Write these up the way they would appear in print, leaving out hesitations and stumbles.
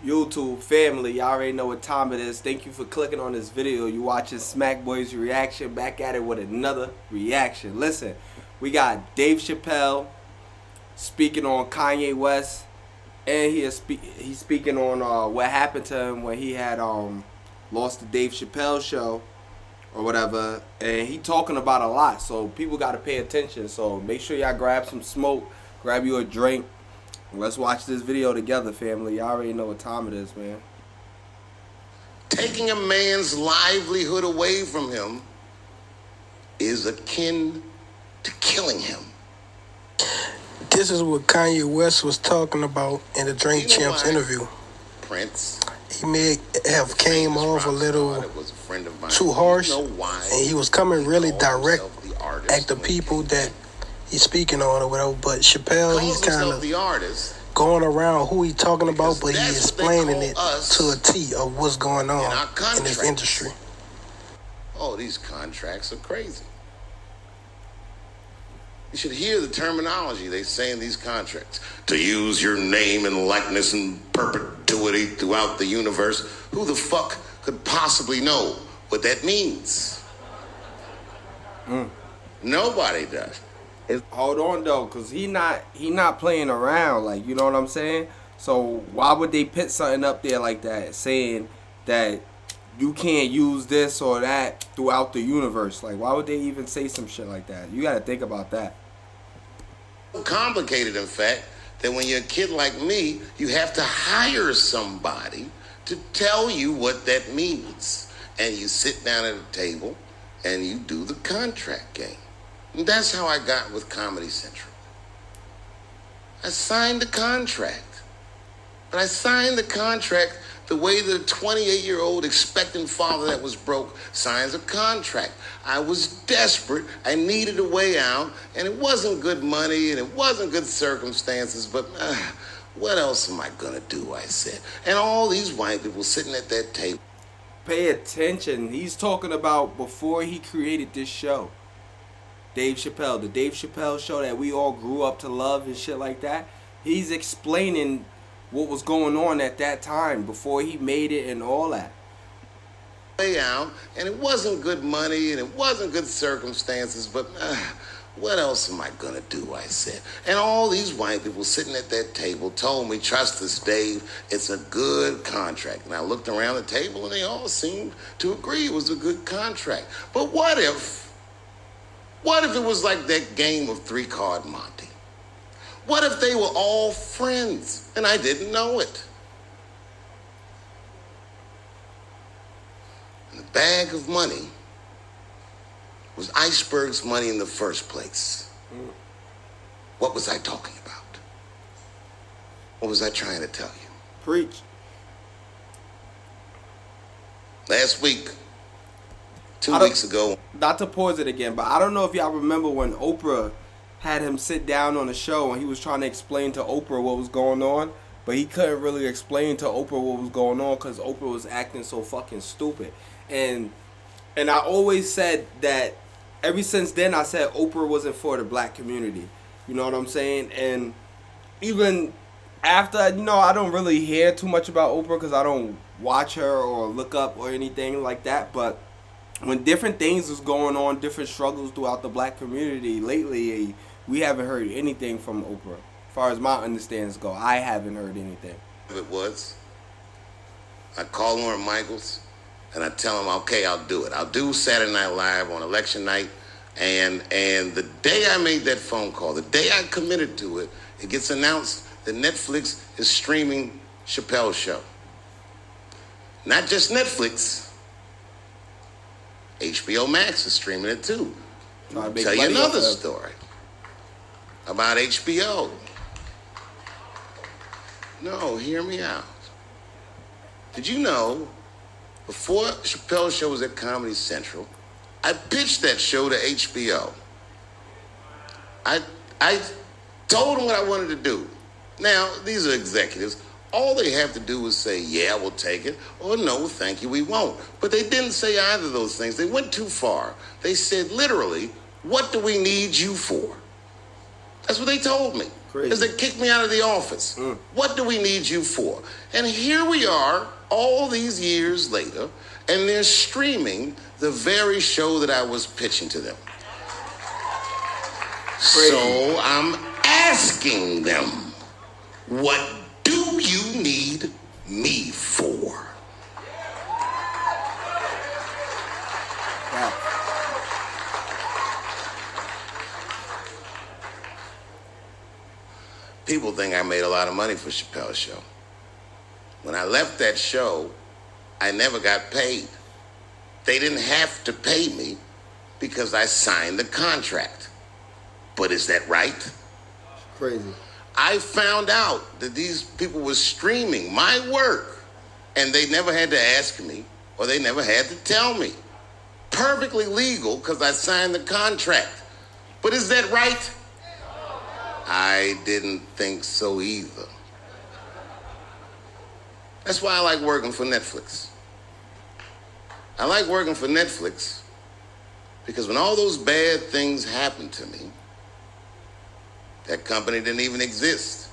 YouTube family, y'all already know what time it is. Thank you for clicking on this video. You watching Smack Boys reaction, back at it with another reaction. Listen, we got Dave Chappelle speaking on Kanye West, and he's speaking on what happened to him when he had lost the Dave Chappelle show or whatever, and he talking about a lot, so people got to pay attention. So make sure y'all grab some smoke, grab you a drink. Let's watch this video together, family. Y'all already know what time it is, man. Taking a man's livelihood away from him is akin to killing him. This is what Kanye West was talking about in the Drink Champs interview. Prince. He may have came off a little too harsh, and he was coming really direct at the people that he's speaking on or whatever. But Chappelle, he's kind of going around who he's talking about, but he's explaining it to a T of what's going on in this industry. Oh, these contracts are crazy. You should hear the terminology they say in these contracts. To use your name and likeness in perpetuity throughout the universe. Who the fuck could possibly know what that means? Nobody does. Hold on though, cause he not playing around, like, you know what I'm saying? So why would they put something up there like that, saying that you can't use this or that throughout the universe? Like, why would they even say some shit like that? You gotta think about that. Complicated, in fact, that when you're a kid like me, you have to hire somebody to tell you what that means. And you sit down at a table and you do the contract game. And that's how I got with Comedy Central. I signed the contract. But I signed the contract the way that a 28-year-old expectant father that was broke signs a contract. I was desperate. I needed a way out. And it wasn't good money and it wasn't good circumstances. But what else am I going to do, I said. And all these white people sitting at that table. Pay attention. He's talking about before he created this show. Dave Chappelle, the Dave Chappelle show that we all grew up to love and shit like that. He's explaining what was going on at that time before he made it and all that. Way out, and it wasn't good money and it wasn't good circumstances, but what else am I gonna do, I said. And all these white people sitting at that table told me, trust us, Dave, it's a good contract. And I looked around the table and they all seemed to agree it was a good contract. But what if it was like that game of three-card Monte? What if they were all friends and I didn't know it? And the bag of money was Iceberg's money in the first place. What was I talking about? What was I trying to tell you? Preach. Last week, 2 weeks ago. Not to pause it again, but I don't know if y'all remember when Oprah had him sit down on the show and he was trying to explain to Oprah what was going on, but he couldn't really explain to Oprah what was going on because Oprah was acting so fucking stupid. And I always said that ever since then I said Oprah wasn't for the black community. You know what I'm saying? And even after, you know, I don't really hear too much about Oprah because I don't watch her or look up or anything like that, but when different things was going on, different struggles throughout the black community lately, we haven't heard anything from Oprah. As far as my understandings go, I haven't heard anything. It was. I call Lorne Michaels and I tell him, okay, I'll do it. I'll do Saturday Night Live on election night. And the day I made that phone call, the day I committed to it, it gets announced that Netflix is streaming Chappelle's show. Not just Netflix. HBO Max is streaming it too. I'll tell you another story about HBO. No, hear me out. Did you know, before Chappelle's show was at Comedy Central, I pitched that show to HBO. I told them what I wanted to do. Now, these are executives. All they have to do is say, yeah, we'll take it, or no, thank you, we won't. But they didn't say either of those things. They went too far. They said, literally, what do we need you for? That's what they told me. Because they kicked me out of the office. What do we need you for? And here we are, all these years later, and they're streaming the very show that I was pitching to them. So I'm asking them, what do you need me for? Yeah. People think I made a lot of money for Chappelle's show. When I left that show, I never got paid. They didn't have to pay me because I signed the contract. But is that right? Crazy. I found out that these people were streaming my work and they never had to ask me or they never had to tell me. Perfectly legal because I signed the contract. But is that right? I didn't think so either. That's why I like working for Netflix. I like working for Netflix because when all those bad things happened to me, that company didn't even exist.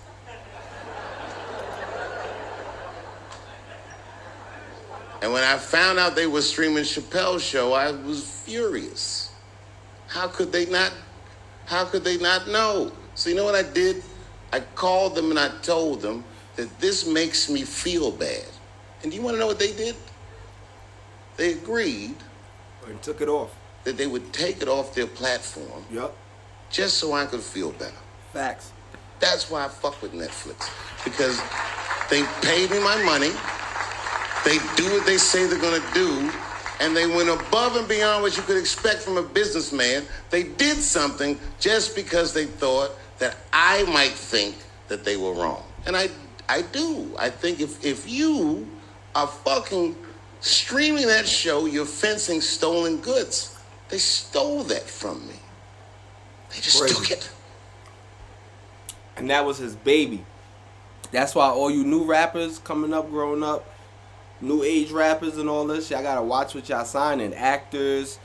And when I found out they were streaming Chappelle's show, I was furious. How could they not know? So you know what I did? I called them and I told them that this makes me feel bad. And do you want to know what they did? They agreed. And took it off. That they would take it off their platform. Yep. Just so I could feel better. Facts. That's why I fuck with Netflix. Because they paid me my money. They do what they say they're gonna do. And they went above and beyond what you could expect from a businessman. They did something just because they thought that I might think that they were wrong. And I do. I think if you are fucking streaming that show, you're fencing stolen goods. They stole that from me. They just took it. And that was his baby. That's why all you new rappers coming up, growing up, new age rappers and all this, y'all gotta watch what y'all signing. Actors,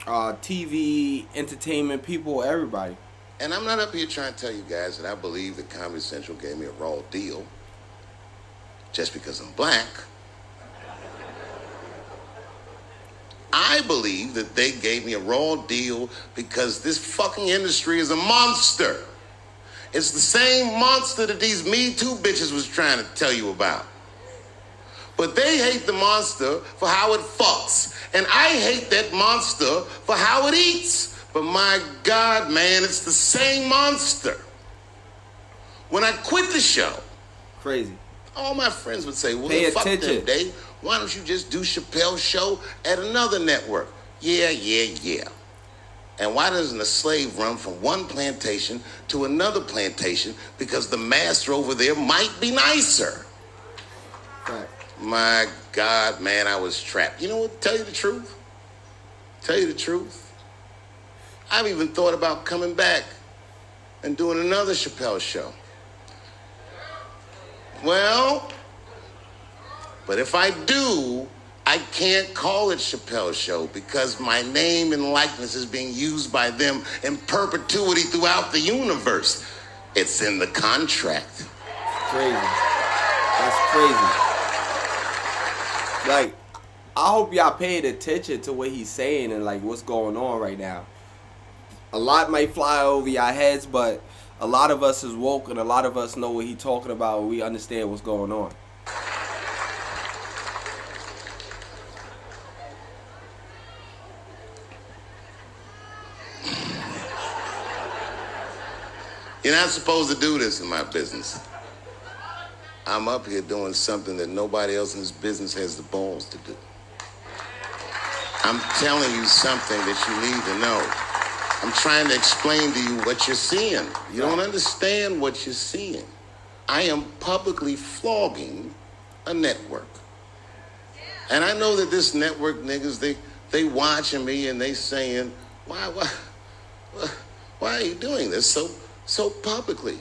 TV, entertainment people, everybody. And I'm not up here trying to tell you guys that I believe that Comedy Central gave me a raw deal just because I'm black. I believe that they gave me a raw deal because this fucking industry is a monster. It's the same monster that these Me Too bitches was trying to tell you about. But they hate the monster for how it fucks. And I hate that monster for how it eats. But my God, man, it's the same monster. When I quit the show, crazy, all my friends would say, well, pay fuck attention. them, Dave. Why don't you just do Chappelle's show at another network? Yeah. And why doesn't a slave run from one plantation to another plantation because the master over there might be nicer? Right. My God, man, I was trapped. You know what? Tell you the truth. I've even thought about coming back and doing another Chappelle show. Well, but if I do, I can't call it Chappelle's show because my name and likeness is being used by them in perpetuity throughout the universe. It's in the contract. Crazy. That's crazy. Like, I hope y'all paid attention to what he's saying and like what's going on right now. A lot might fly over your heads, but a lot of us is woke and a lot of us know what he's talking about and we understand what's going on. You're not supposed to do this in my business. I'm up here doing something that nobody else in this business has the balls to do. I'm telling you something that you need to know. I'm trying to explain to you what you're seeing. You don't understand what you're seeing. I am publicly flogging a network. And I know that this network niggas, they watching me and they saying, why are you doing this so publicly?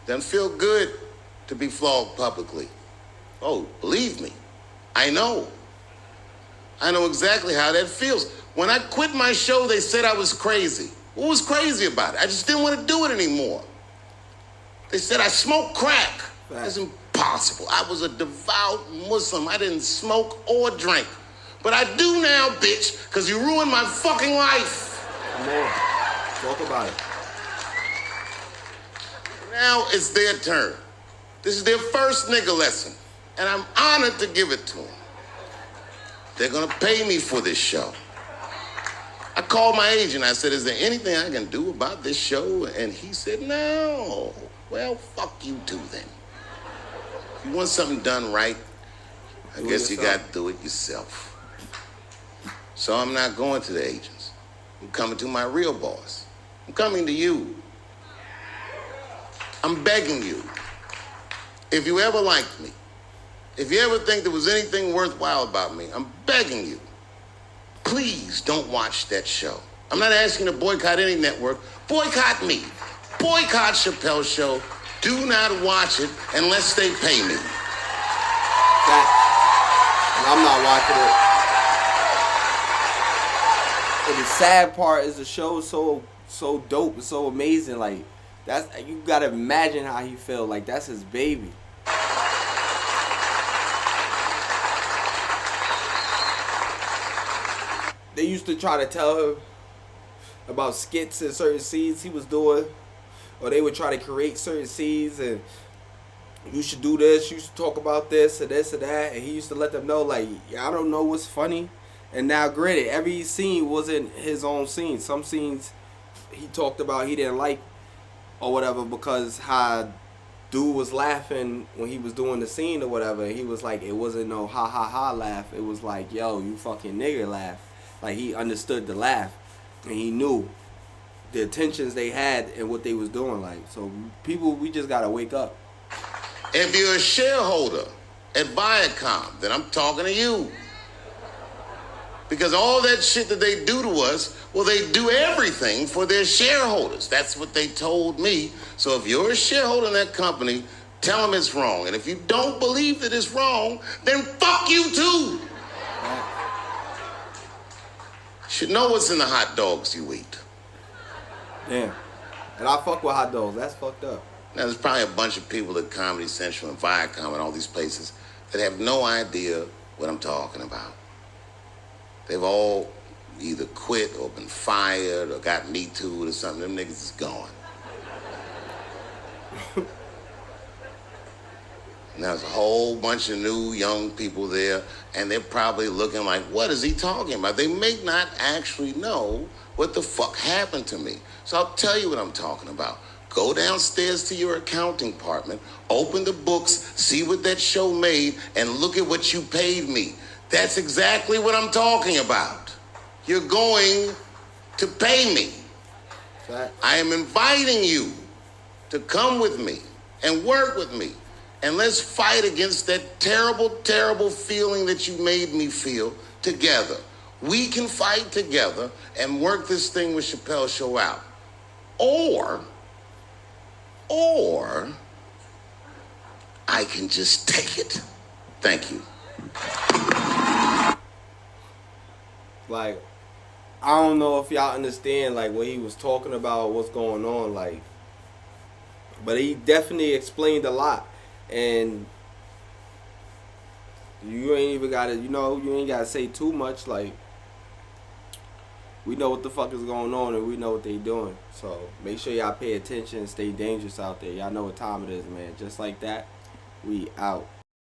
Doesn't feel good to be flogged publicly. Oh, believe me, I know exactly how that feels. When I quit my show, they said I was crazy. What was crazy about it? I just didn't want to do it anymore. They said I smoked crack. That's impossible. I was a devout Muslim. I didn't smoke or drink. But I do now, bitch, because you ruined my fucking life. Come on. Talk about it. Now it's their turn. This is their first nigga lesson. And I'm honored to give it to them. They're going to pay me for this show. I called my agent. I said, is there anything I can do about this show? And he said, no. Well, fuck you too then. If you want something done right, I guess you got to do it yourself. So I'm not going to the agents. I'm coming to my real boss. I'm coming to you. I'm begging you. If you ever liked me, if you ever think there was anything worthwhile about me, I'm begging you. Please don't watch that show. I'm not asking you to boycott any network. Boycott me. Boycott Chappelle's show. Do not watch it unless they pay me. That, and I'm not watching it. And the sad part is the show is so dope, it's so amazing. Like that's, you gotta imagine how he felt. Like that's his baby. They used to try to tell him about skits and certain scenes he was doing, or they would try to create certain scenes and you should do this, you should talk about this and this and that, and he used to let them know, like, I don't know what's funny. And now granted, every scene wasn't his own scene. Some scenes he talked about he didn't like or whatever because how dude was laughing when he was doing the scene or whatever. He was like, it wasn't no ha ha ha laugh. It was like, yo, you fucking nigger laugh. Like he understood the laugh and he knew the intentions they had and what they was doing. Like, so people, we just gotta wake up. If you're a shareholder at Viacom, then I'm talking to you. Because all that shit that they do to us, well, they do everything for their shareholders. That's what they told me. So if you're a shareholder in that company, tell them it's wrong. And if you don't believe that it's wrong, then fuck you too. You should know what's in the hot dogs you eat. Damn. And I fuck with hot dogs. That's fucked up. Now, there's probably a bunch of people at Comedy Central and Viacom and all these places that have no idea what I'm talking about. They've all either quit or been fired or got Me Too'd or something. Them niggas is gone. And there's a whole bunch of new young people there, and they're probably looking like, what is he talking about? They may not actually know what the fuck happened to me. So I'll tell you what I'm talking about. Go downstairs to your accounting department, open the books, see what that show made, and look at what you paid me. That's exactly what I'm talking about. You're going to pay me. I am inviting you to come with me and work with me. And let's fight against that terrible, terrible feeling that you made me feel together. We can fight together and work this thing with Chappelle's show out. Or I can just take it. Thank you. Like, I don't know if y'all understand, like, what he was talking about, what's going on, like, but he definitely explained a lot, and you ain't even gotta, you ain't gotta say too much, like, we know what the fuck is going on, and we know what they doing, so make sure y'all pay attention and stay dangerous out there. Y'all know what time it is, man. Just like that, we out.